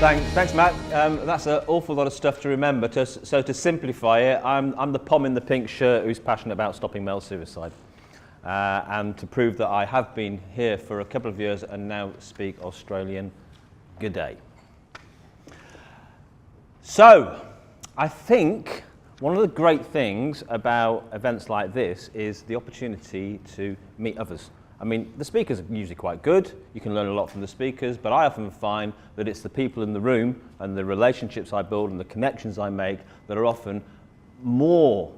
Thanks, Matt. That's an awful lot of stuff to remember. So to simplify it, I'm the pom in the pink shirt who's passionate about stopping male suicide. And to prove that I have been here for a couple of years and now speak Australian, good day. So, I think one of the great things about events like this is the opportunity to meet others. I mean, the speakers are usually quite good, you can learn a lot from the speakers, but I often find that it's the people in the room and the relationships I build and the connections I make that are often more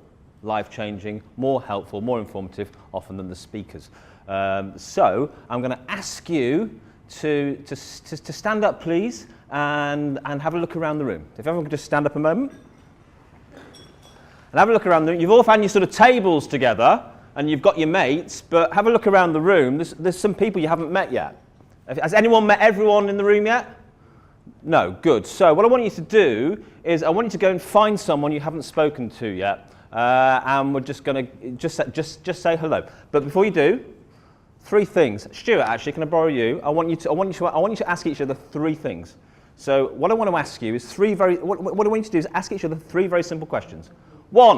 life-changing, more helpful, more informative often than the speakers. So I'm going to ask you to stand up, please, and have a look around the room. If everyone could just stand up a moment. And have a look around the room. You've all found your sort of tables together, and you've got your mates, but have a look around the room. There's some people you haven't met yet. Has anyone met everyone in the room yet? No, good. So what I want you to do is I want you to go and find someone you haven't spoken to yet, and we're just going to just say hello. But before you do, 3 things. Stuart, actually, can I borrow you? I want you to ask each other 3 things. So what I want to ask you is what I want you to do is ask each other 3 very simple questions. 1,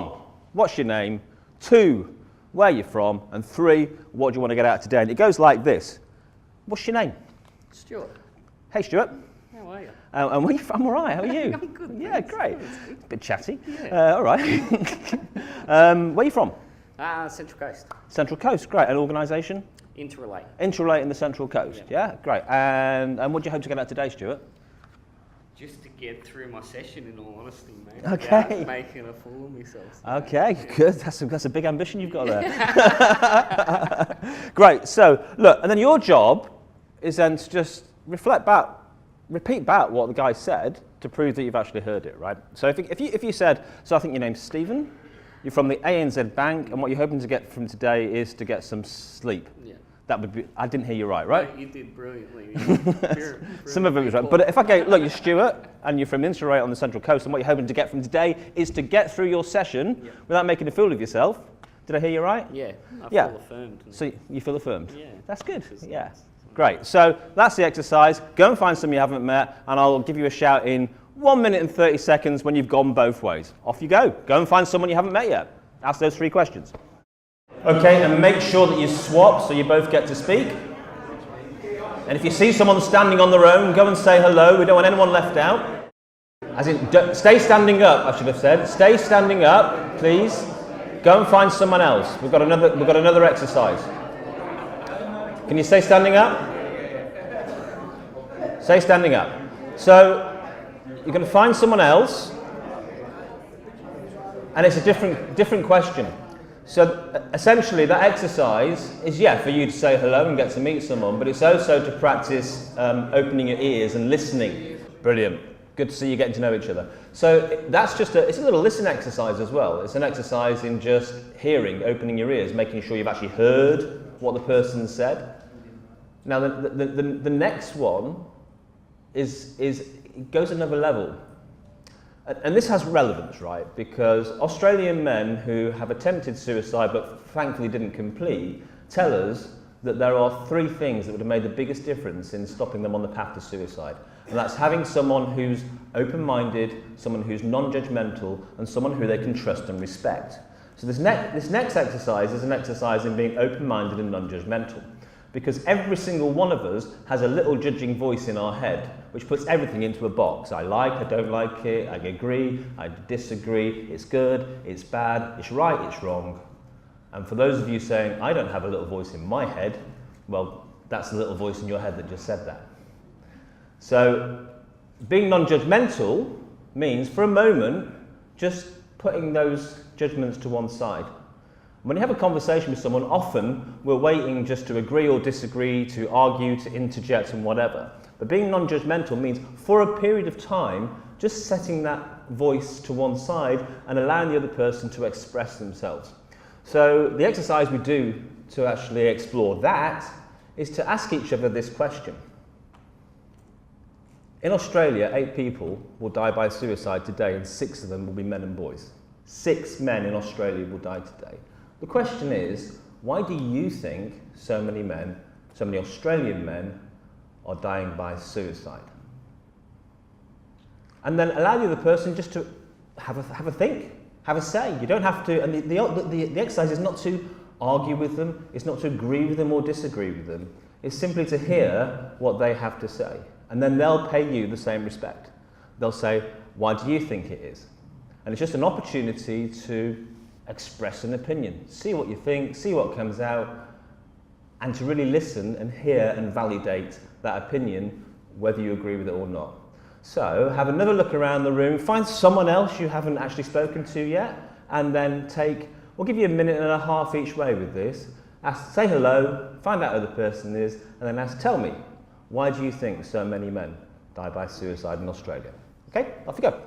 what's your name? 2, where you're from, and 3, what do you want to get out of today? And it goes like this. What's your name? Stuart. Hey, Stuart. How are you? And where are you from? I'm all right. How are you? I'm good. Yeah, great. Good. A bit chatty. Yeah. All right. Where are you from? Central Coast. Central Coast. Great. An organisation? Interrelate. Interrelate in the Central Coast. Yeah, great. And what do you hope to get out today, Stuart? Just to get through my session, in all honesty, mate. Okay. Without making a fool of myself. Okay, good. That's a big ambition you've got there. Great. So, look, and then your job is then to just repeat back what the guy said to prove that you've actually heard it, right? So if you said, so I think your name's Stephen, you're from the ANZ Bank, and what you're hoping to get from today is to get some sleep. Yeah. That would be, I didn't hear you right? No, you did brilliantly. Some of it was right. But if I go, look, you're Stuart, and you're from Interrelate on the Central Coast, and what you're hoping to get from today is to get through your session without making a fool of yourself. Did I hear you right? Yeah, I feel affirmed. So you feel affirmed? Yeah. That's good, yeah. Great, so that's the exercise. Go and find someone you haven't met, and I'll give you a shout in 1 minute and 30 seconds when you've gone both ways. Off you go. Go and find someone you haven't met yet. Ask those 3 questions. Okay, and make sure that you swap so you both get to speak. And if you see someone standing on their own, go and say hello. We don't want anyone left out. As in, stay standing up, I should have said. Stay standing up, please. Go and find someone else. We've got another exercise. Can you stay standing up? Stay standing up. So, you're going to find someone else, and it's a different question. So essentially that exercise is, for you to say hello and get to meet someone, but it's also to practice opening your ears and listening. Brilliant. Good to see you getting to know each other. So that's it's a little listen exercise as well. It's an exercise in just hearing, opening your ears, making sure you've actually heard what the person said. Now the next one it goes another level. And this has relevance, right? Because Australian men who have attempted suicide but thankfully didn't complete tell us that there are 3 things that would have made the biggest difference in stopping them on the path to suicide. And that's having someone who's open-minded, someone who's non-judgmental, and someone who they can trust and respect. So this next exercise is an exercise in being open-minded and non-judgmental. Because every single one of us has a little judging voice in our head, which puts everything into a box. I don't like it, I agree, I disagree, it's good, it's bad, it's right, it's wrong. And for those of you saying, I don't have a little voice in my head, well, that's the little voice in your head that just said that. So, being non-judgmental means, for a moment, just putting those judgments to one side. When you have a conversation with someone, often we're waiting just to agree or disagree, to argue, to interject and whatever. But being non-judgmental means, for a period of time, just setting that voice to one side and allowing the other person to express themselves. So the exercise we do to actually explore that is to ask each other this question. In Australia, 8 people will die by suicide today, and 6 of them will be men and boys. 6 men in Australia will die today. The question is, why do you think so many Australian men, are dying by suicide? and then allow the other person just to have a think, have a say. You don't have to, and the exercise is not to argue with them, it's not to agree with them or disagree with them, it's simply to hear what they have to say. And then they'll pay you the same respect. They'll say, why do you think it is? And it's just an opportunity to express an opinion, see what you think, see what comes out, and to really listen and hear and validate that opinion, whether you agree with it or not. So have another look around the room, find someone else you haven't actually spoken to yet, and then we'll give you a minute and a half each way with this. Say hello, find out who the person is, and then tell me, why do you think so many men die by suicide in Australia? Okay, off you go.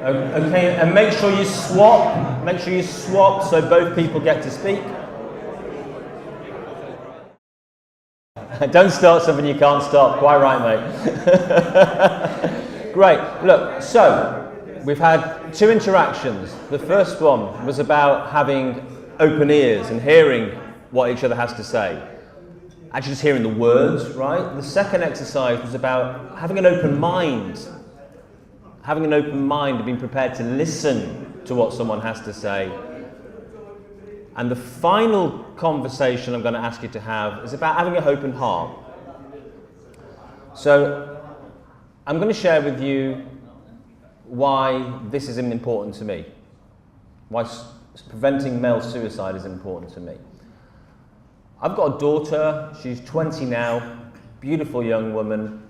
Okay, and make sure you swap so both people get to speak. Don't start something you can't stop. Quite right, mate. Great. Look, so we've had 2 interactions. The first one was about having open ears and hearing what each other has to say. Actually just hearing the words, right? The second exercise was about having an open mind. Having an open mind and being prepared to listen to what someone has to say. And the final conversation I'm going to ask you to have is about having an open heart. So I'm going to share with you why this is important to me. Why preventing male suicide is important to me. I've got a daughter, she's 20 now, beautiful young woman.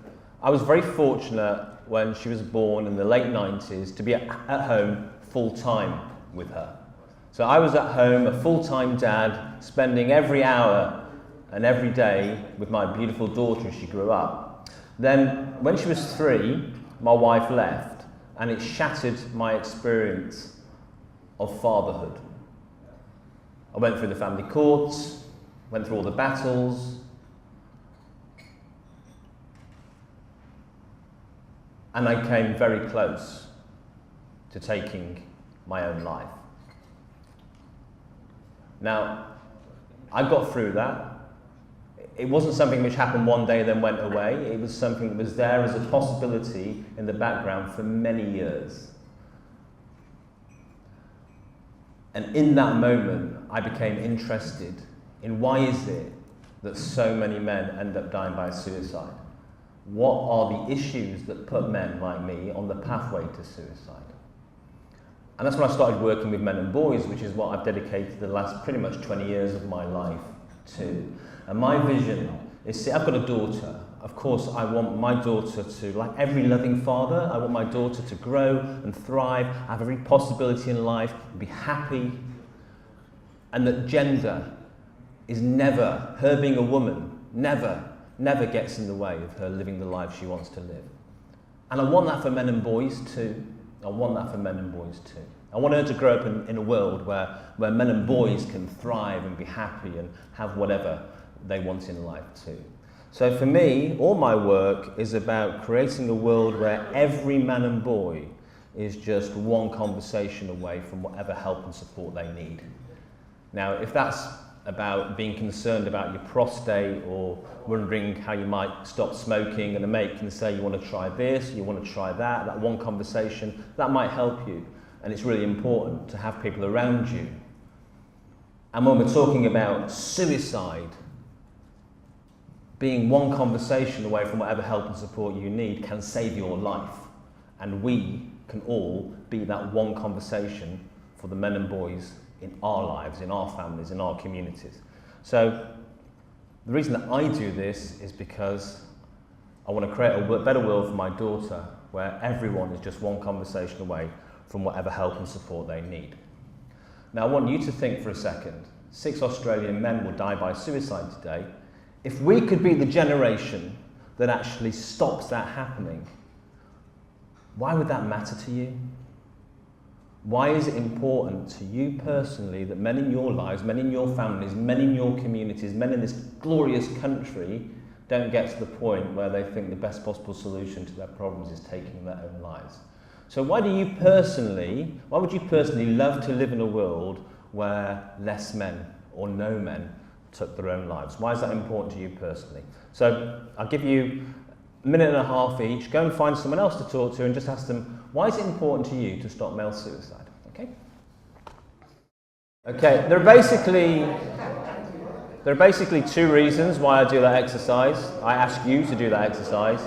I was very fortunate when she was born in the late 90s to be at home full-time with her. So I was at home, a full-time dad, spending every hour and every day with my beautiful daughter as she grew up. Then when she was 3, my wife left, and it shattered my experience of fatherhood. I went through the family courts, went through all the battles, and I came very close to taking my own life. Now, I got through that. It wasn't something which happened one day then went away. It was something that was there as a possibility in the background for many years. And in that moment, I became interested in why is it that so many men end up dying by suicide? What are the issues that put men like me on the pathway to suicide? And that's when I started working with men and boys, which is what I've dedicated the last pretty much 20 years of my life to. And my vision is, see, I've got a daughter. Of course, I want my daughter to, like every loving father, I want my daughter to grow and thrive, have every possibility in life, be happy, and that gender is never, her being a woman, never gets in the way of her living the life she wants to live. And I want that for men and boys too. I want that for men and boys too. I want her to grow up in a world where men and boys can thrive and be happy and have whatever they want in life too. So for me, all my work is about creating a world where every man and boy is just one conversation away from whatever help and support they need. Now, if that's about being concerned about your prostate or wondering how you might stop smoking, and a mate can say you want to try this, you want to try that, that one conversation, that might help you. And it's really important to have people around you. And when we're talking about suicide, being one conversation away from whatever help and support you need can save your life. And we can all be that one conversation for the men and boys in our lives, in our families, in our communities. So the reason that I do this is because I want to create a better world for my daughter where everyone is just one conversation away from whatever help and support they need. Now I want you to think for a second, 6 Australian men will die by suicide today. If we could be the generation that actually stops that happening, why would that matter to you? Why is it important to you personally that men in your lives, men in your families, men in your communities, men in this glorious country don't get to the point where they think the best possible solution to their problems is taking their own lives? So why would you personally love to live in a world where less men or no men took their own lives? Why is that important to you personally? So I'll give you minute and a half each, go and find someone else to talk to and just ask them, why is it important to you to stop male suicide? Okay? Okay, there are basically two reasons why I do that exercise. I ask you to do that exercise.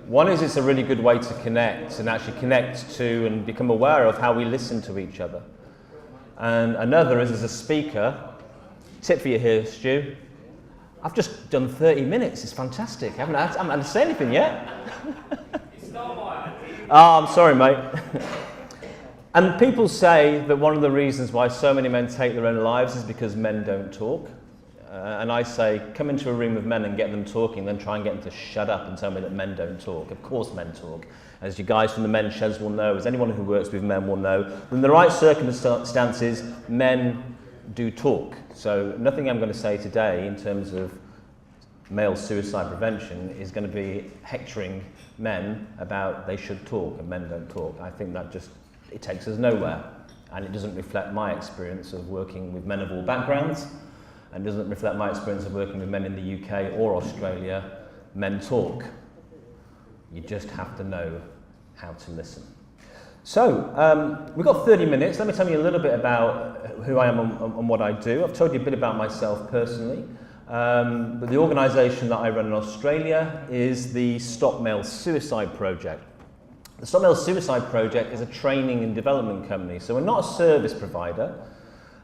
One is it's a really good way to connect and actually connect to and become aware of how we listen to each other. And another is as a speaker, tip for you here, Stu, I've just done 30 minutes, it's fantastic. I haven't had to say anything yet. It's not my idea. Oh, I'm sorry, mate. And people say that one of the reasons why so many men take their own lives is because men don't talk. And I say, come into a room of men and get them talking, then try and get them to shut up and tell me that men don't talk. Of course men talk. As you guys from the men's sheds will know, as anyone who works with men will know, in the right circumstances, men do talk. So nothing I'm going to say today in terms of male suicide prevention is going to be hectoring men about they should talk and men don't talk. I think that just, it takes us nowhere. And it doesn't reflect my experience of working with men of all backgrounds, and doesn't reflect my experience of working with men in the UK or Australia. Men talk. You just have to know how to listen. So, we've got 30 minutes. Let me tell you a little bit about who I am and what I do. I've told you a bit about myself personally, but the organisation that I run in Australia is the Stop Male Suicide Project. The Stop Male Suicide Project is a training and development company, so we're not a service provider,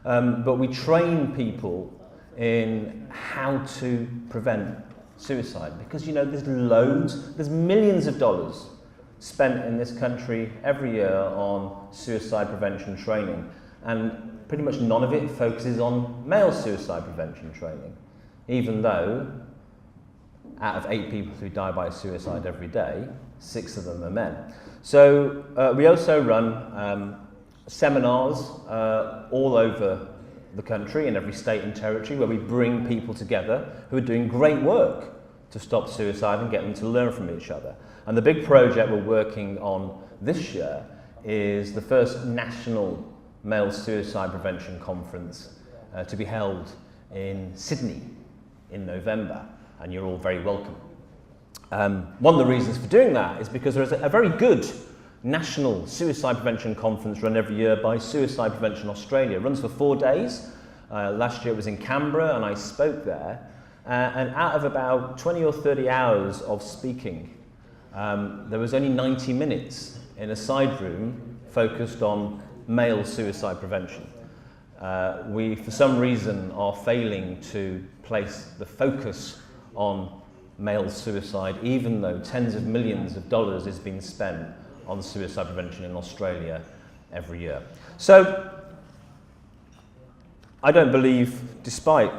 but we train people in how to prevent suicide, because there's millions of dollars spent in this country every year on suicide prevention training, and pretty much none of it focuses on male suicide prevention training, even though out of 8 people who die by suicide every day, 6 of them are men. So we also run seminars all over the country, in every state and territory, where we bring people together who are doing great work to stop suicide and get them to learn from each other. And the big project we're working on this year is the first national male suicide prevention conference to be held in Sydney in November, and you're all very welcome. One of the reasons for doing that is because there's a very good national suicide prevention conference run every year by Suicide Prevention Australia. It runs for 4 days. Last year it was in Canberra and I spoke there. And out of about 20 or 30 hours of speaking, there was only 90 minutes in a side room focused on male suicide prevention. We, for some reason, are failing to place the focus on male suicide, even though tens of millions of dollars is being spent on suicide prevention in Australia every year. So, I don't believe, despite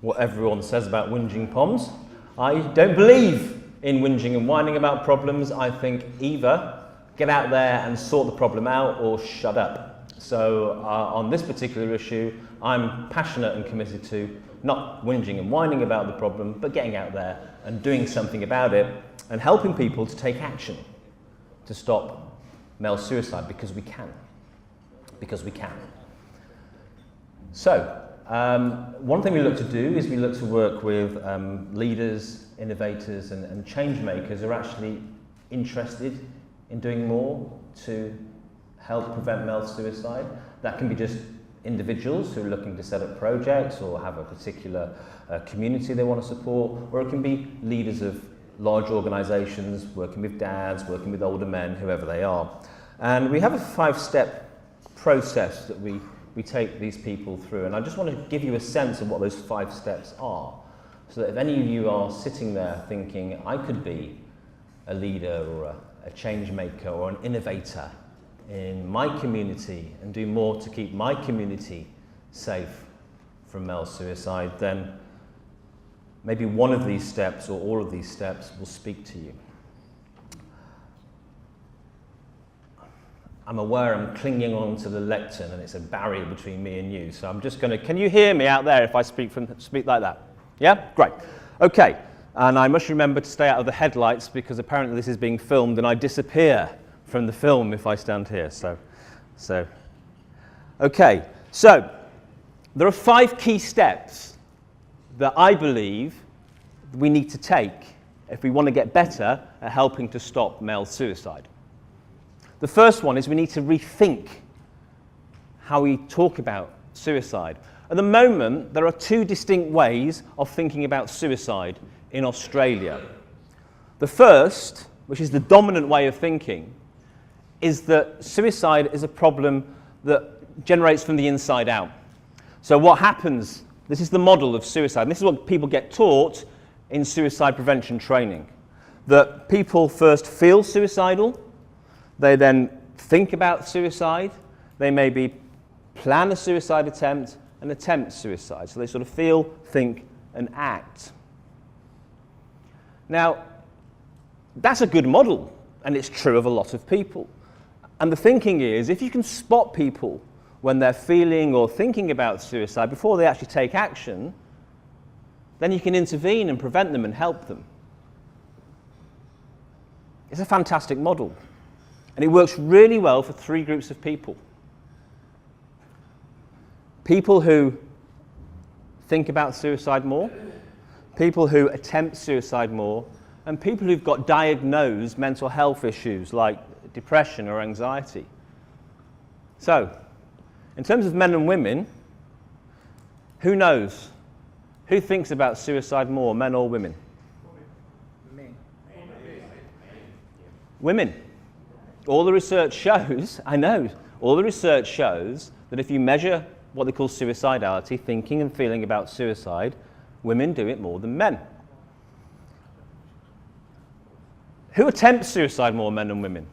what everyone says about whinging poms, I don't believe in whinging and whining about problems. I think either get out there and sort the problem out or shut up. So on this particular issue, I'm passionate and committed to not whinging and whining about the problem, but getting out there and doing something about it and helping people to take action to stop male suicide, because we can. Because we can. So, one thing we look to do is we look to work with leaders, innovators and change makers who are actually interested in doing more to help prevent male suicide. That can be just individuals who are looking to set up projects or have a particular community they want to support, or it can be leaders of large organisations, working with dads, working with older men, whoever they are. And we have a 5-step process that we take these people through, and I just want to give you a sense of what those 5 steps are, so that if any of you are sitting there thinking, I could be a leader or a change maker or an innovator in my community and do more to keep my community safe from male suicide, then maybe one of these steps or all of these steps will speak to you. I'm aware I'm clinging on to the lectern and it's a barrier between me and you, so I'm just going to, can you hear me out there if I speak like that? Yeah? Great. Okay. And I must remember to stay out of the headlights, because apparently this is being filmed and I disappear from the film if I stand here. Okay. So, there are 5 key steps that I believe we need to take if we want to get better at helping to stop male suicide. The first one is we need to rethink how we talk about suicide. At the moment, there are two distinct ways of thinking about suicide in Australia. The first, which is the dominant way of thinking, is that suicide is a problem that generates from the inside out. So what happens, this is the model of suicide, and this is what people get taught in suicide prevention training, that people first feel suicidal, they then think about suicide, they maybe plan a suicide attempt and attempt suicide. So they sort of feel, think, and act. Now, that's a good model, and it's true of a lot of people. And the thinking is, if you can spot people when they're feeling or thinking about suicide before they actually take action, then you can intervene and prevent them and help them. It's a fantastic model. And it works really well for three groups of people. People who think about suicide more, people who attempt suicide more, and people who've got diagnosed mental health issues like depression or anxiety. So, in terms of men and women, who knows? Who thinks about suicide more, men or women? Men. Women. All the research shows, I know, all the research shows that if you measure what they call suicidality, thinking and feeling about suicide, women do it more than men. Who attempts suicide more, men and women?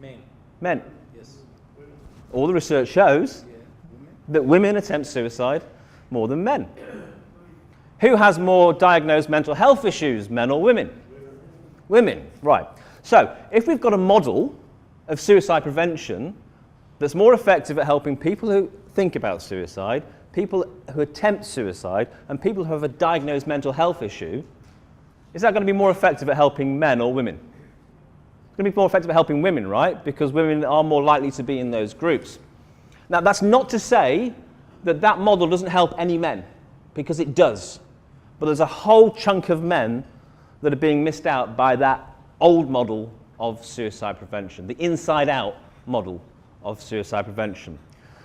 Men. Men. Yes. All the research shows Yeah. Women. that women attempt suicide more than men. Who has more diagnosed mental health issues, men or women? Women, right. So, if we've got a model of suicide prevention that's more effective at helping people who think about suicide, people who attempt suicide, and people who have a diagnosed mental health issue, is that going to be more effective at helping men or women? It's going to be more effective at helping women, right? Because women are more likely to be in those groups. Now, that's not to say that that model doesn't help any men, because it does. But there's a whole chunk of men that are being missed out by that old model of suicide prevention, the inside-out model of suicide prevention.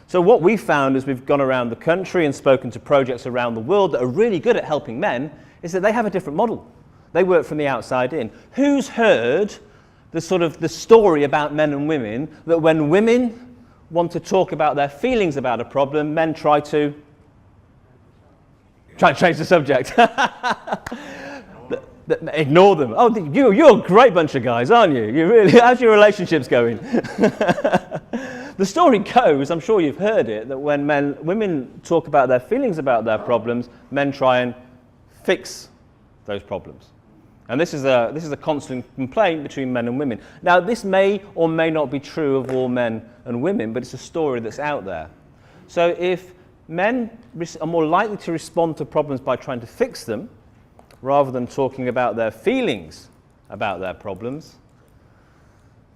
So what we've found as we've gone around the country and spoken to projects around the world that are really good at helping men is that they have a different model. They work from the outside in. Who's heard the story about men and women that when women want to talk about their feelings about a problem, men try to change the subject. Ignore them. Oh, you're a great bunch of guys, aren't you? You really. How's your relationships going? The story goes, I'm sure you've heard it, that when women talk about their feelings about their problems, men try and fix those problems. And this is a constant complaint between men and women. Now, this may or may not be true of all men and women, but it's a story that's out there. So if men are more likely to respond to problems by trying to fix them, rather than talking about their feelings about their problems,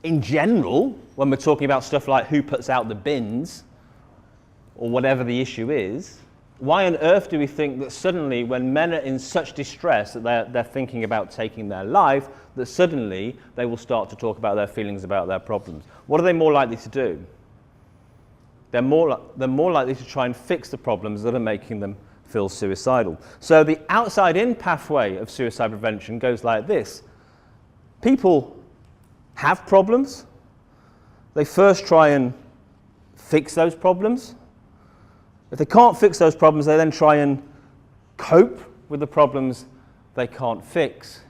in general, when we're talking about stuff like who puts out the bins, or whatever the issue is, why on earth do we think that suddenly when men are in such distress that they're thinking about taking their life, that suddenly they will start to talk about their feelings about their problems? What are they more likely to do? They're more likely to try and fix the problems that are making them feel suicidal. So the outside-in pathway of suicide prevention goes like this. People have problems. They first try and fix those problems. If they can't fix those problems, they then try and cope with the problems they can't fix.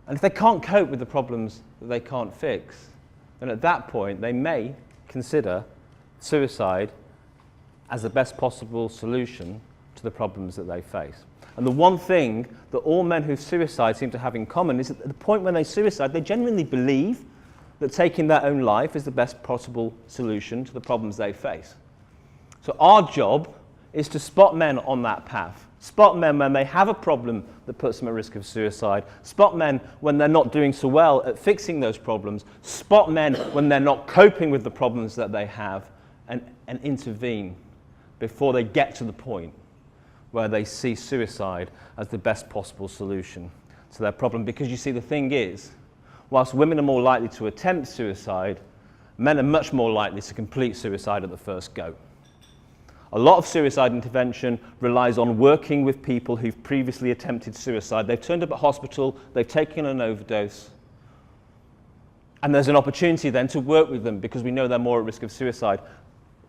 And if they can't cope with the problems that they can't fix, then at that point they may consider suicide as the best possible solution to the problems that they face. And the one thing that all men who suicide seem to have in common is that at the point when they suicide, they genuinely believe that taking their own life is the best possible solution to the problems they face. So our job is to spot men on that path. Spot men when they have a problem that puts them at risk of suicide. Spot men when they're not doing so well at fixing those problems. Spot men when they're not coping with the problems that they have, and intervene before they get to the point where they see suicide as the best possible solution to their problem. Because you see, the thing is, whilst women are more likely to attempt suicide, men are much more likely to complete suicide at the first go. A lot of suicide intervention relies on working with people who've previously attempted suicide. They've turned up at hospital, they've taken an overdose, and there's an opportunity then to work with them because we know they're more at risk of suicide.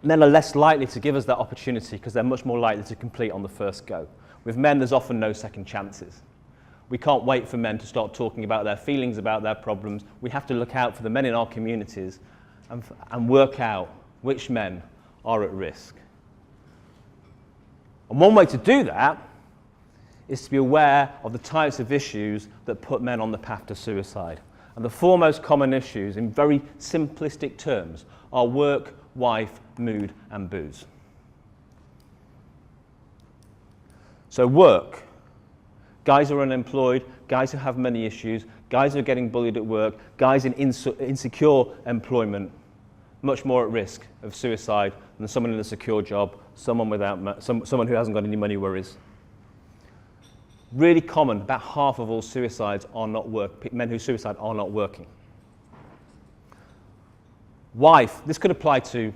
Men are less likely to give us that opportunity because they're much more likely to complete on the first go. With men, there's often no second chances. We can't wait for men to start talking about their feelings, about their problems. We have to look out for the men in our communities and work out which men are at risk. And one way to do that is to be aware of the types of issues that put men on the path to suicide. And the four most common issues, in very simplistic terms, are work, wife, mood, and booze. So work. Guys who are unemployed, guys who have money issues, guys who are getting bullied at work, guys in insecure employment, much more at risk of suicide than someone in a secure job, someone who hasn't got any money worries. Really common, about half of all suicides are not men who suicide are not working. Wife, this could apply to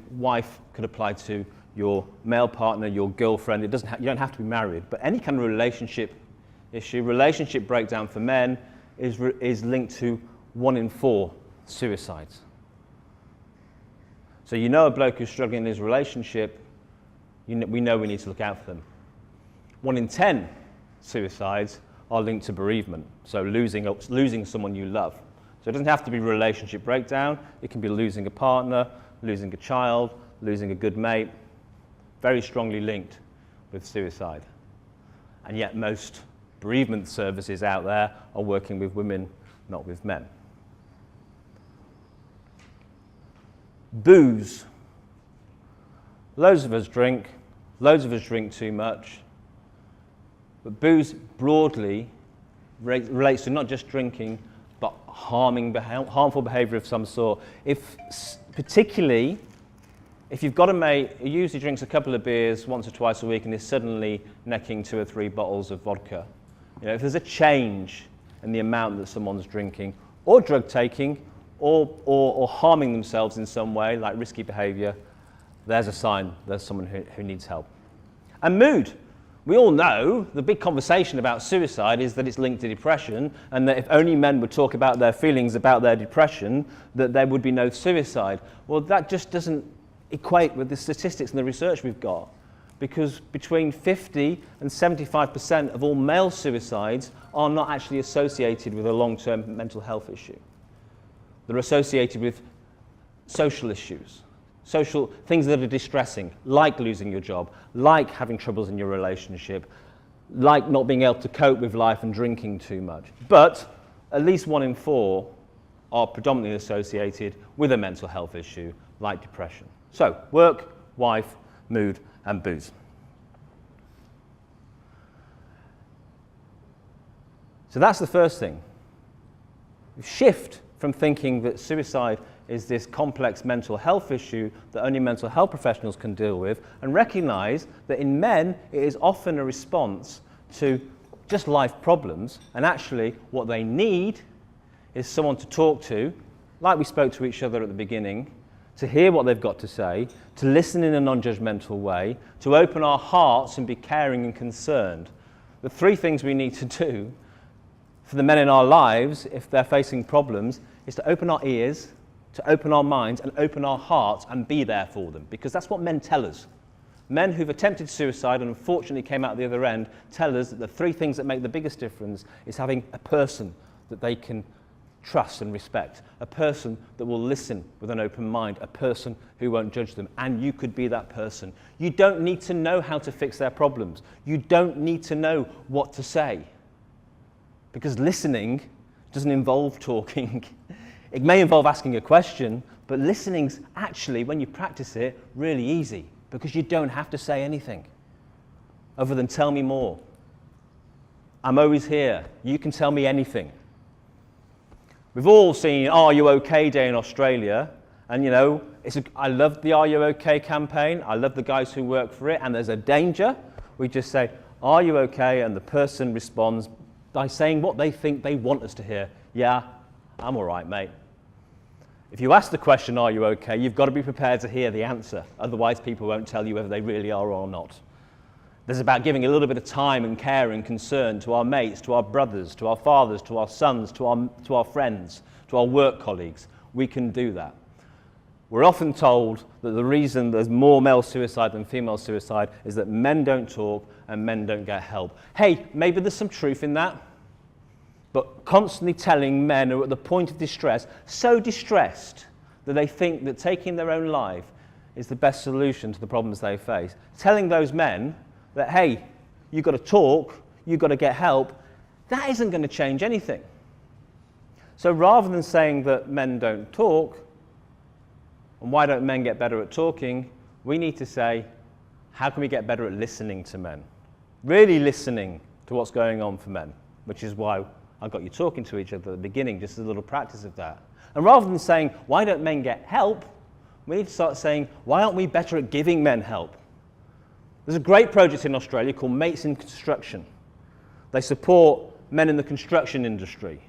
your male partner, your girlfriend. You don't have to be married, but any kind of relationship issue, relationship breakdown for men is linked to 1 in 4 suicides. So you know a bloke who's struggling in his relationship, we know we need to look out for them. 1 in 10 suicides are linked to bereavement, so losing someone you love. So it doesn't have to be relationship breakdown, it can be losing a partner, losing a child, losing a good mate, very strongly linked with suicide. And yet most bereavement services out there are working with women, not with men. Booze. Loads of us drink too much, but booze broadly relates to not just drinking, but harmful behaviour of some sort. Particularly if you've got a mate who usually drinks a couple of beers once or twice a week and is suddenly necking 2 or 3 bottles of vodka, if there's a change in the amount that someone's drinking, or drug taking, or harming themselves in some way, like risky behaviour, there's a sign there's someone who needs help. And mood. We all know the big conversation about suicide is that it's linked to depression, and that if only men would talk about their feelings about their depression, that there would be no suicide. Well, that just doesn't equate with the statistics and the research we've got, because between 50 and 75% of all male suicides are not actually associated with a long-term mental health issue. They're associated with social issues, social things that are distressing, like losing your job, like having troubles in your relationship, like not being able to cope with life and drinking too much. But at least 1 in 4 are predominantly associated with a mental health issue, like depression. So, work, wife, mood, and booze. So that's the first thing. Shift from thinking that suicide is this complex mental health issue that only mental health professionals can deal with, and recognise that in men it is often a response to just life problems, and actually what they need is someone to talk to, like we spoke to each other at the beginning, to hear what they've got to say, to listen in a non-judgmental way, to open our hearts and be caring and concerned. The 3 things we need to do for the men in our lives, if they're facing problems, is to open our ears, to open our minds, and open our hearts and be there for them. Because that's what men tell us. Men who've attempted suicide and unfortunately came out the other end tell us that the 3 things that make the biggest difference is having a person that they can trust and respect, a person that will listen with an open mind, a person who won't judge them, and you could be that person. You don't need to know how to fix their problems. You don't need to know what to say. Because listening doesn't involve talking. It may involve asking a question, but listening's actually, when you practice it, really easy, because you don't have to say anything other than tell me more. I'm always here. You can tell me anything. We've all seen Are You OK Day in Australia, and I love the Are You OK campaign. I love the guys who work for it, and there's a danger. We just say, "Are you okay?" and the person responds by saying what they think they want us to hear. "Yeah, I'm all right, mate." If you ask the question, "Are you okay?" you've got to be prepared to hear the answer. Otherwise, people won't tell you whether they really are or not. There's about giving a little bit of time and care and concern to our mates, to our brothers, to our fathers, to our sons, to our friends, to our work colleagues. We can do that. We're often told that the reason there's more male suicide than female suicide is that men don't talk and men don't get help. Hey, maybe there's some truth in that. But constantly telling men who are at the point of distress, so distressed that they think that taking their own life is the best solution to the problems they face. Telling those men that, hey, you've got to talk, you've got to get help, that isn't going to change anything. So rather than saying that men don't talk, and why don't men get better at talking, we need to say, how can we get better at listening to men? Really listening to what's going on for men, which is why I got you talking to each other at the beginning, just as a little practice of that. And rather than saying, why don't men get help, we need to start saying, why aren't we better at giving men help? There's a great project in Australia called Mates in Construction. They support men in the construction industry.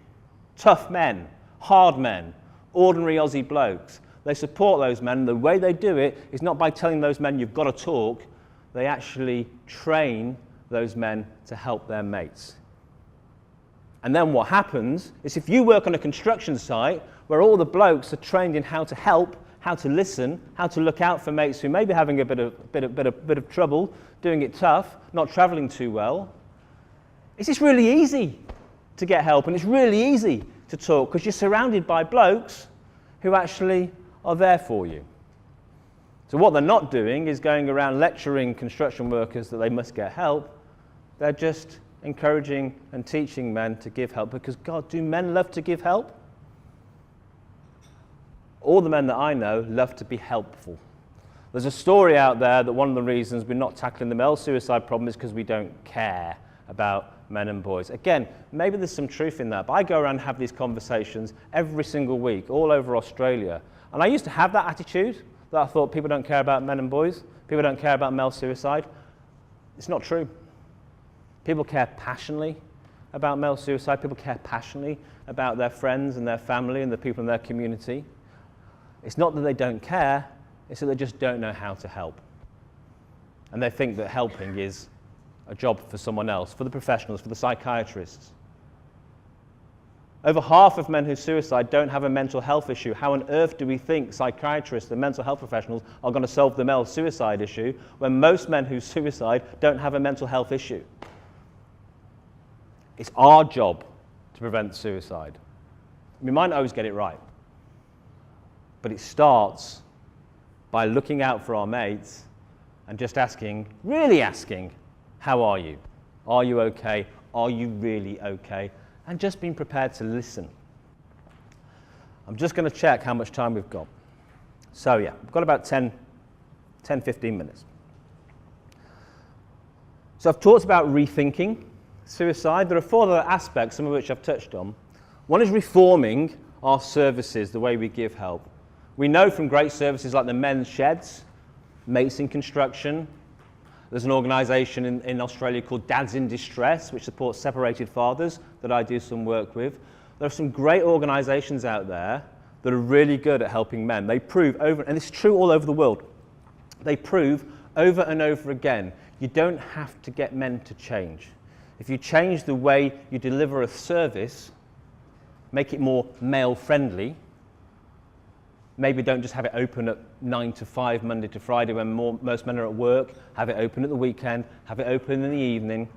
Tough men, hard men, ordinary Aussie blokes. They support those men. The way they do it is not by telling those men you've got to talk. They actually train those men to help their mates. And then what happens is if you work on a construction site where all the blokes are trained in how to help, how to listen, how to look out for mates who may be having a bit of trouble, doing it tough, not travelling too well, it's just really easy to get help and it's really easy to talk because you're surrounded by blokes who actually are there for you. So what they're not doing is going around lecturing construction workers that they must get help. They're just encouraging and teaching men to give help because, God, do men love to give help? All the men that I know love to be helpful. There's a story out there that one of the reasons we're not tackling the male suicide problem is because we don't care about men and boys. Again, maybe there's some truth in that, but I go around and have these conversations every single week all over Australia. And I used to have that attitude that I thought people don't care about men and boys, people don't care about male suicide. It's not true. People care passionately about male suicide. People care passionately about their friends and their family and the people in their community. It's not that they don't care, it's that they just don't know how to help. And they think that helping is a job for someone else, for the professionals, for the psychiatrists. Over half of men who suicide don't have a mental health issue. How on earth do we think psychiatrists and mental health professionals are going to solve the male suicide issue when most men who suicide don't have a mental health issue? It's our job to prevent suicide. We might not always get it right, but it starts by looking out for our mates and just asking, really asking, how are you? Are you okay? Are you really okay? And just being prepared to listen. I'm just going to check how much time we've got. So yeah, we've got about 10, 15 minutes. So I've talked about rethinking suicide. There are 4 other aspects, some of which I've touched on. One is reforming our services, the way we give help. We know from great services like the Men's Sheds, Mates in Construction. There's an organisation in Australia called Dads in Distress, which supports separated fathers that I do some work with. There are some great organisations out there that are really good at helping men. They prove over, and it's true all over the world, they prove over and over again, you don't have to get men to change. If you change the way you deliver a service, make it more male-friendly, maybe don't just have it open at 9 to 5, Monday to Friday when most men are at work, have it open at the weekend, have it open in the evening,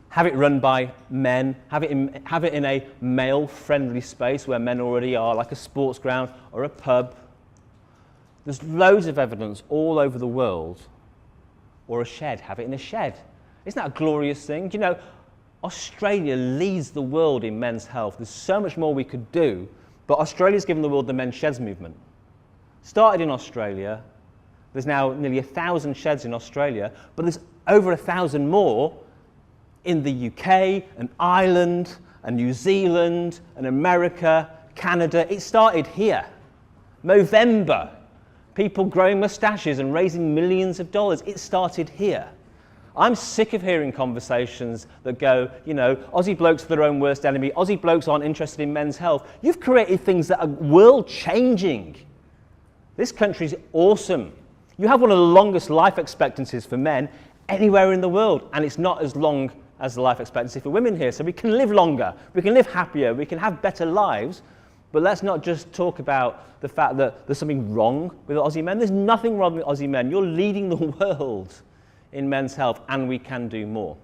have it run by men, have it in a male-friendly space where men already are, like a sports ground or a pub. There's loads of evidence all over the world. Or a shed, have it in a shed. Isn't that a glorious thing? Do you know, Australia leads the world in men's health. There's so much more we could do, but Australia's given the world the men's sheds movement. Started in Australia, there's now nearly 1,000 sheds in Australia, but there's over 1,000 more in the UK and Ireland and New Zealand and America, Canada. It started here. Movember, people growing moustaches and raising millions of dollars. It started here. I'm sick of hearing conversations that go, you know, Aussie blokes are their own worst enemy, Aussie blokes aren't interested in men's health. You've created things that are world-changing. This country's awesome. You have one of the longest life expectancies for men anywhere in the world, and it's not as long as the life expectancy for women here. So we can live longer, we can live happier, we can have better lives, but let's not just talk about the fact that there's something wrong with Aussie men. There's nothing wrong with Aussie men. You're leading the world in men's health, and we can do more.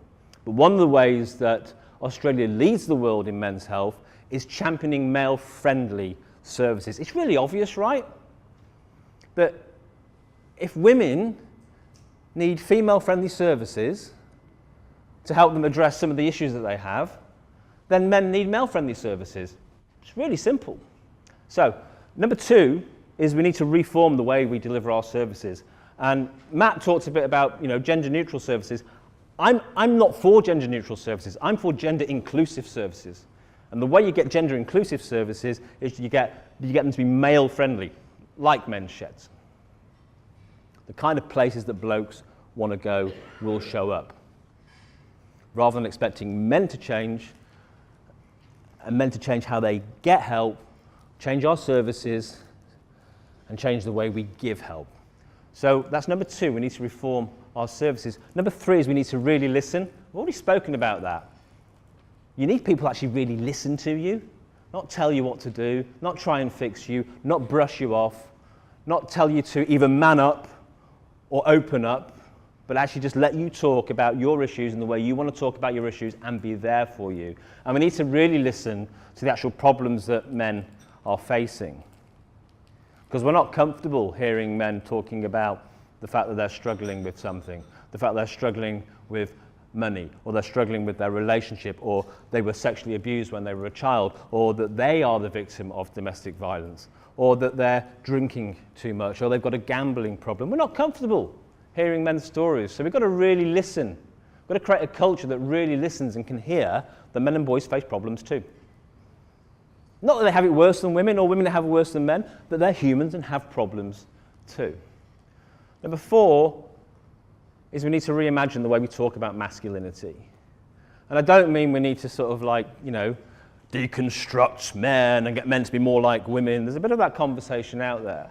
But one of the ways that Australia leads the world in men's health is championing male-friendly services. It's really obvious, right? That if women need female-friendly services to help them address some of the issues that they have, then men need male-friendly services. It's really simple. So, number 2 is we need to reform the way we deliver our services. And Matt talked a bit about, you know, gender-neutral services. I'm not for gender-neutral services. I'm for gender-inclusive services. And the way you get gender-inclusive services is you get them to be male-friendly, like men's sheds. The kind of places that blokes want to go will show up. Rather than expecting men to change, and men to change how they get help, change our services, and change the way we give help. So that's number 2, we need to reform our services. Number 3 is we need to really listen. We've already spoken about that. You need people to actually really listen to you, not tell you what to do, not try and fix you, not brush you off, not tell you to either man up or open up, but actually just let you talk about your issues and the way you want to talk about your issues and be there for you. And we need to really listen to the actual problems that men are facing. Because we're not comfortable hearing men talking about the fact that they're struggling with something, the fact they're struggling with money, or they're struggling with their relationship, or they were sexually abused when they were a child, or that they are the victim of domestic violence, or that they're drinking too much, or they've got a gambling problem. We're not comfortable hearing men's stories, so we've got to really listen. We've got to create a culture that really listens and can hear that men and boys face problems too. Not that they have it worse than women, or women that have it worse than men, but they're humans and have problems too. Number 4 is we need to reimagine the way we talk about masculinity. And I don't mean we need to sort of like, you know, deconstruct men and get men to be more like women. There's a bit of that conversation out there.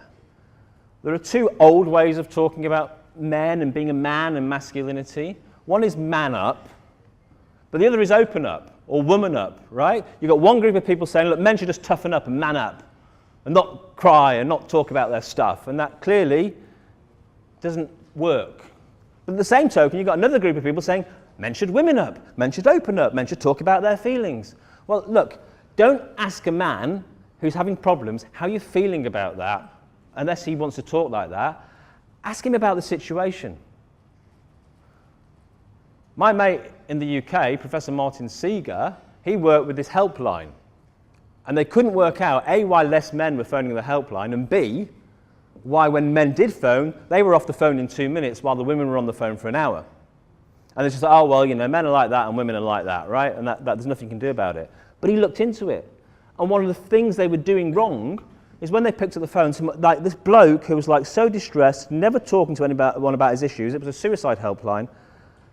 There are 2 old ways of talking about men and being a man and masculinity. One is man up, but the other is open up or woman up, right? You've got one group of people saying, look, men should just toughen up and man up and not cry and not talk about their stuff, and that clearly doesn't work. But at the same token, you've got another group of people saying, men should women up, men should open up, men should talk about their feelings. Well, look, don't ask a man who's having problems how you're feeling about that, unless he wants to talk like that. Ask him about the situation. My mate in the UK, Professor Martin Seeger, he worked with this helpline. And they couldn't work out, A, why less men were phoning the helpline, and B, why when men did phone, they were off the phone in 2 minutes while the women were on the phone for an hour. And it's just like, oh, well, you know, men are like that and women are like that, right? And that there's nothing you can do about it. But he looked into it. And one of the things they were doing wrong is when they picked up the phone, like this bloke who was like so distressed, never talking to anyone about his issues, it was a suicide helpline,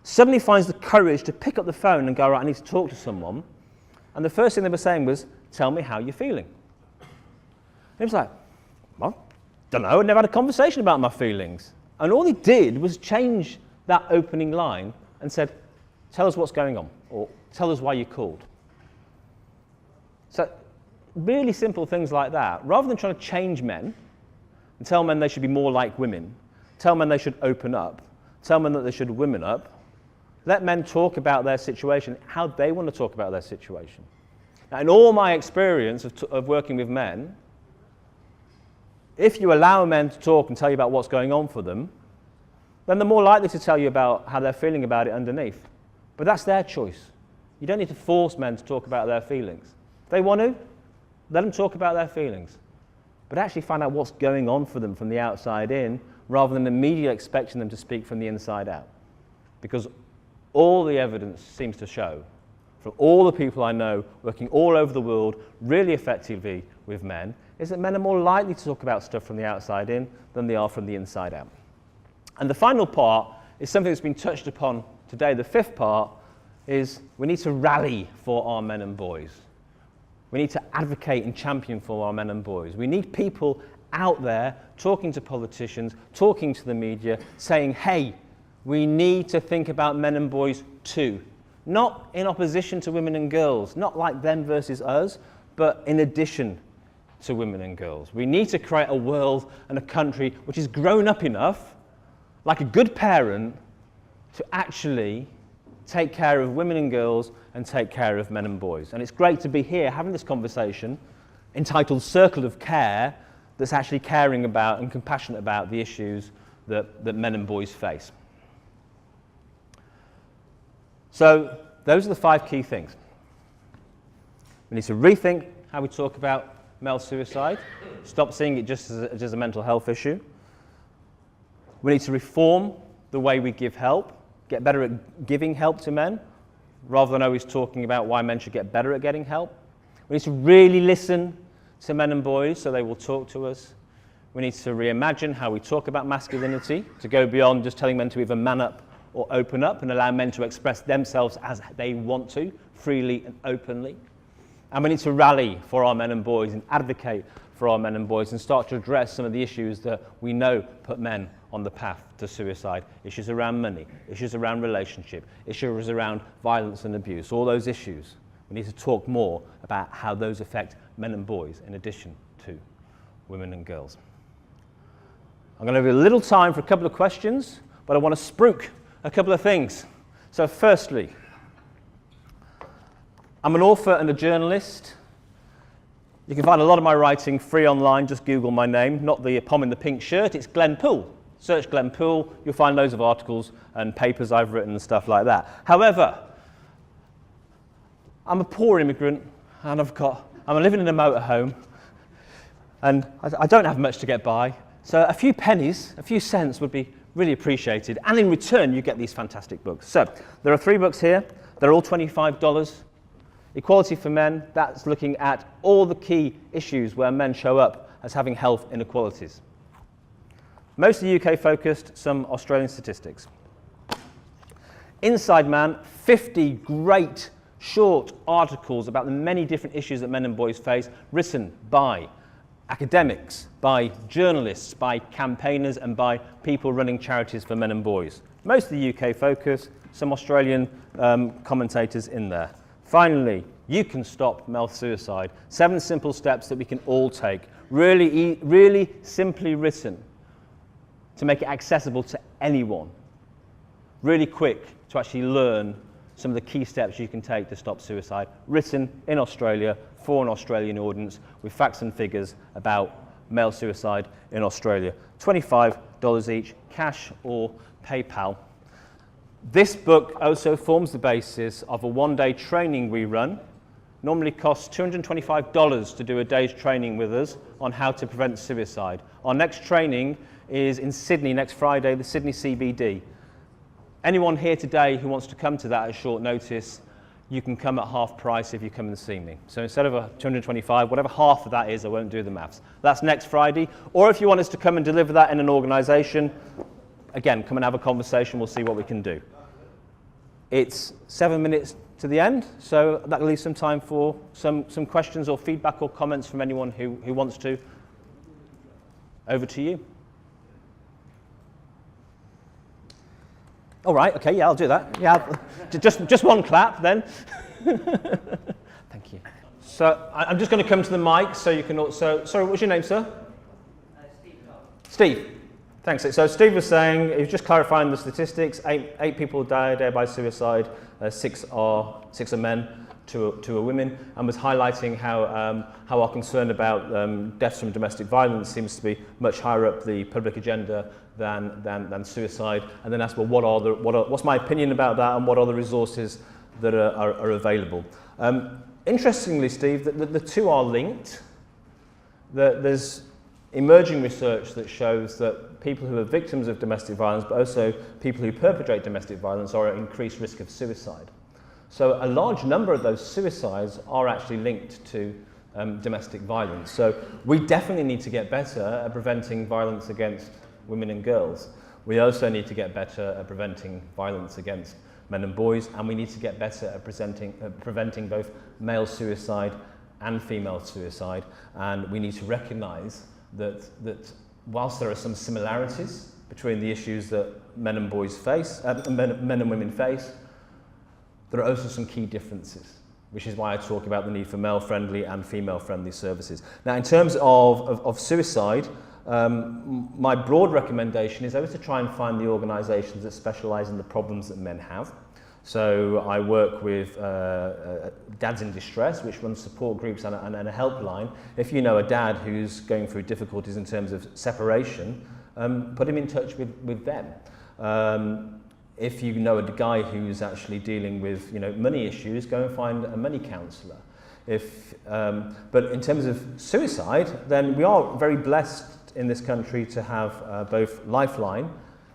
suddenly finds the courage to pick up the phone and go, right, I need to talk to someone. And the first thing they were saying was, tell me how you're feeling. And he was like, well, don't know, I never had a conversation about my feelings. And all he did was change that opening line and said, tell us what's going on, or tell us why you called. So really simple things like that. Rather than trying to change men and tell men they should be more like women, tell men they should open up, tell men that they should women up, let men talk about their situation, how they want to talk about their situation. Now, in all my experience of working with men, if you allow men to talk and tell you about what's going on for them, then they're more likely to tell you about how they're feeling about it underneath. But that's their choice. You don't need to force men to talk about their feelings. If they want to, let them talk about their feelings. But actually find out what's going on for them from the outside in, rather than immediately expecting them to speak from the inside out. Because all the evidence seems to show, from all the people I know working all over the world really effectively with men, is that men are more likely to talk about stuff from the outside in than they are from the inside out. And the final part is something that's been touched upon today, the fifth part, is we need to rally for our men and boys. We need to advocate and champion for our men and boys. We need people out there talking to politicians, talking to the media, saying, hey, we need to think about men and boys too. Not in opposition to women and girls, not like them versus us, but in addition to women and girls. We need to create a world and a country which is grown up enough, like a good parent, to actually take care of women and girls and take care of men and boys. And it's great to be here having this conversation entitled Circle of Care, that's actually caring about and compassionate about the issues that men and boys face. So those are the 5 key things. We need to rethink how we talk about male suicide, stop seeing it just as a mental health issue. We need to reform the way we give help, get better at giving help to men, rather than always talking about why men should get better at getting help. We need to really listen to men and boys so they will talk to us. We need to reimagine how we talk about masculinity, to go beyond just telling men to either man up or open up and allow men to express themselves as they want to, freely and openly. And we need to rally for our men and boys and advocate for our men and boys and start to address some of the issues that we know put men on the path to suicide. Issues around money, issues around relationship, issues around violence and abuse, all those issues. We need to talk more about how those affect men and boys in addition to women and girls. I'm going to have a little time for a couple of questions, but I want to spruik a couple of things. So firstly, I'm an author and a journalist. You can find a lot of my writing free online, just Google my name, not the pom in the pink shirt, it's Glen Poole. Search Glen Poole, you'll find loads of articles and papers I've written and stuff like that. However, I'm a poor immigrant and I'm living in a motorhome and I don't have much to get by. So a few pennies, a few cents would be really appreciated. And in return, you get these fantastic books. So there are 3 books here. They're all $25. Equality for Men, that's looking at all the key issues where men show up as having health inequalities. Mostly UK focused, some Australian statistics. Inside Man, 50 great short articles about the many different issues that men and boys face, written by academics, by journalists, by campaigners and by people running charities for men and boys. Mostly UK focused, some Australian commentators in there. Finally, You Can Stop Male Suicide. 7 simple steps that we can all take. Really simply written to make it accessible to anyone. Really quick to actually learn some of the key steps you can take to stop suicide. Written in Australia for an Australian audience with facts and figures about male suicide in Australia. $25 each, cash or PayPal. This book also forms the basis of a 1-day training we run. Normally costs $225 to do a day's training with us on how to prevent suicide. Our next training is in Sydney next Friday, the Sydney CBD. Anyone here today who wants to come to that at short notice, you can come at half price if you come and see me. So instead of $225, whatever half of that is, I won't do the maths. That's next Friday. Or if you want us to come and deliver that in an organisation, again, come and have a conversation, we'll see what we can do. It's 7 minutes to the end, so that'll leave some time for some questions or feedback or comments from anyone who wants to. Over to you. All right, okay, yeah, I'll do that. Yeah, just one clap then. Thank you. So I'm just going to come to the mic so you can also, sorry, what's your name, sir? Steve. Steve. Thanks. So Steve was saying, he was just clarifying the statistics, 8 people die a day by suicide, 6 are men, 2 are women, and was highlighting how our concern about deaths from domestic violence seems to be much higher up the public agenda than suicide, and then asked, well, what's my opinion about that, and what are the resources that are available? Interestingly, Steve, the 2 are linked. There's emerging research that shows that people who are victims of domestic violence, but also people who perpetrate domestic violence, are at increased risk of suicide. So a large number of those suicides are actually linked to domestic violence. So we definitely need to get better at preventing violence against women and girls. We also need to get better at preventing violence against men and boys, and we need to get better at preventing both male suicide and female suicide. And we need to recognise that whilst there are some similarities between the issues that men and boys face, men and women face, there are also some key differences, which is why I talk about the need for male-friendly and female-friendly services. Now, in terms of suicide, my broad recommendation is always to try and find the organisations that specialise in the problems that men have. So I work with Dads in Distress, which runs support groups and a helpline. If you know a dad who's going through difficulties in terms of separation, put him in touch with them. If you know a guy who's actually dealing with money issues, go and find a money counsellor. But in terms of suicide, then we are very blessed in this country to have both Lifeline,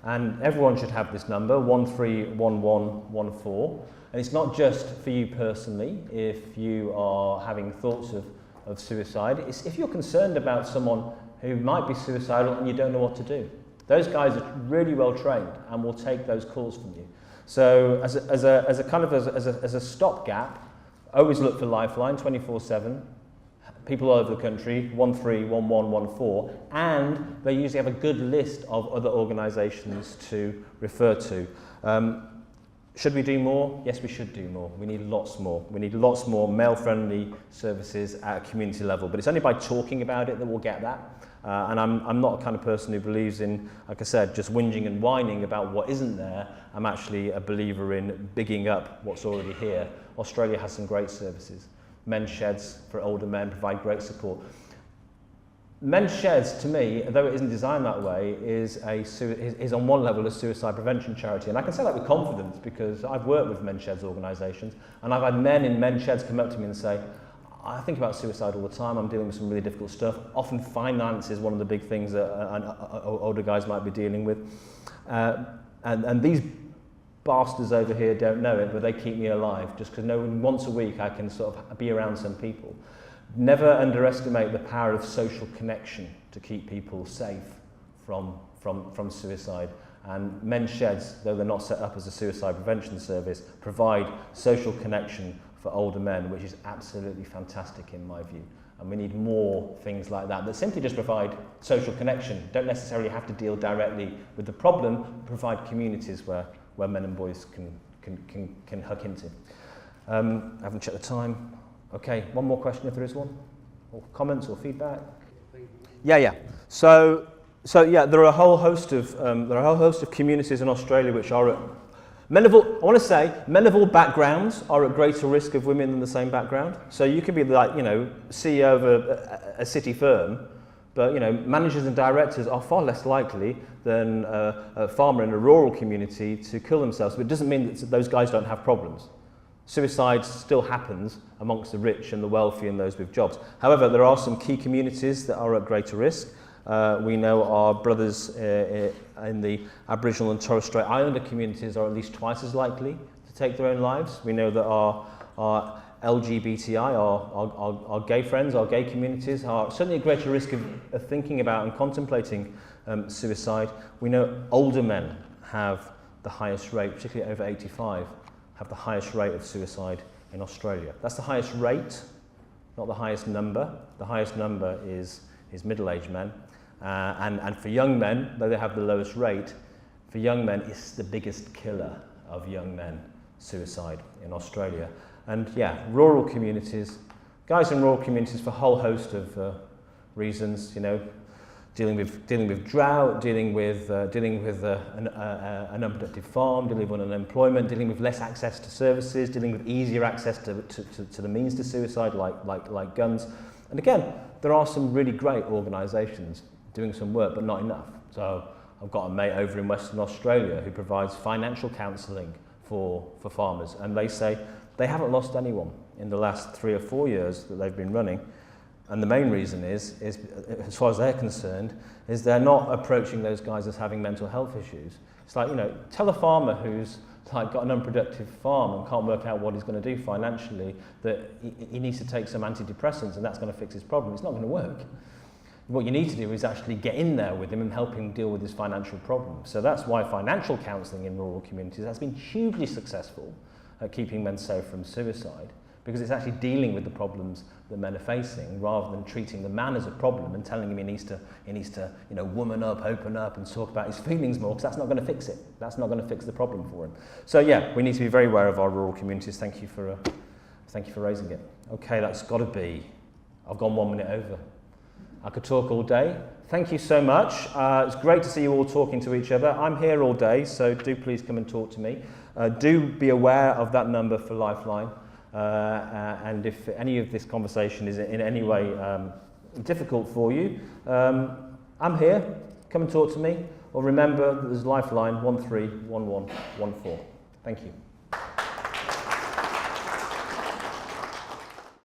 and everyone should have this number, 131114. And it's not just for you personally, if you are having thoughts of suicide. It's if you're concerned about someone who might be suicidal and you don't know what to do. Those guys are really well trained and will take those calls from you. So as a stopgap, always look for Lifeline 24/7. People all over the country, 131114, and they usually have a good list of other organisations to refer to. Should we do more? Yes, we should do more. We need lots more. We need lots more male-friendly services at a community level. But it's only by talking about it that we'll get that. And I'm not the kind of person who believes in, like I said, just whinging and whining about what isn't there. I'm actually a believer in bigging up what's already here. Australia has some great services. Men's sheds for older men provide great support. Men's sheds, to me, though it isn't designed that way, is on one level a suicide prevention charity. And I can say that with confidence because I've worked with men's sheds organisations, and I've had men in men's sheds come up to me and say, I think about suicide all the time, I'm dealing with some really difficult stuff. Often finance is one of the big things that older guys might be dealing with. And these bastards over here don't know it, but they keep me alive just because once a week I can sort of be around some people. Never underestimate the power of social connection to keep people safe from suicide. And men's sheds, though they're not set up as a suicide prevention service, provide social connection for older men, which is absolutely fantastic in my view. And we need more things like that simply just provide social connection. Don't necessarily have to deal directly with the problem, provide communities where men and boys can hook into. I haven't checked the time. Okay, one more question if there is one, or comments or feedback. Yeah. So yeah, there are a whole host of communities in Australia which are at men of all backgrounds are at greater risk of women than the same background. So you could be like CEO of a city firm, but managers and directors are far less likely than a farmer in a rural community to kill themselves. But it doesn't mean that those guys don't have problems. Suicide still happens amongst the rich and the wealthy and those with jobs. However, there are some key communities that are at greater risk. We know our brothers in the Aboriginal and Torres Strait Islander communities are at least twice as likely to take their own lives. We know that our LGBTI, our gay friends, our gay communities are certainly at greater risk of thinking about and contemplating suicide. We know older men have the highest rate, particularly over 85, have the highest rate of suicide in Australia. That's the highest rate, not the highest number. The highest number is middle-aged men. And for young men, though they have the lowest rate, for young men it's the biggest killer of young men, suicide in Australia. And yeah, rural communities, guys in rural communities for a whole host of reasons, dealing with drought, dealing with an unproductive farm, dealing with unemployment, dealing with less access to services, dealing with easier access to the means to suicide, like guns. And again, there are some really great organisations doing some work, but not enough. So I've got a mate over in Western Australia who provides financial counselling for farmers, and they say they haven't lost anyone in the last 3 or 4 years that they've been running. And the main reason is as far as they're concerned, is they're not approaching those guys as having mental health issues. It's like, tell a farmer who's got an unproductive farm and can't work out what he's going to do financially that he needs to take some antidepressants and that's going to fix his problem. It's not going to work. what you need to do is actually get in there with him and help him deal with his financial problems. So that's why financial counselling in rural communities has been hugely successful at keeping men safe from suicide, because it's actually dealing with the problems that men are facing rather than treating the man as a problem and telling him he needs to woman up, open up and talk about his feelings more, because that's not going to fix it. That's not going to fix the problem for him. So yeah, we need to be very aware of our rural communities. Thank you for raising it. Okay, that's got to be. I've gone 1 minute over. I could talk all day. Thank you so much. It's great to see you all talking to each other. I'm here all day, so do please come and talk to me. Do be aware of that number for Lifeline. And if any of this conversation is in any way difficult for you, I'm here. Come and talk to me. Or remember that there's Lifeline 131114. Thank you.